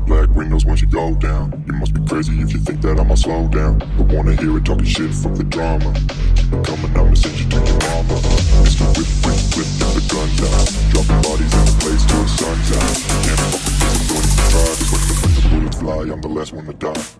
Black windows once you go down. You must be crazy if you think that I'ma slow down. Don't wanna hear it talking shit from the drama. Keep it coming, I'ma send you to your mama. Mr. Whip, whip, whip, get the guns out. Dropping bodies in the place till the sun's out. Can't fuck with this, I'm going to try. Just when the bullets fly, I'm the last one to die.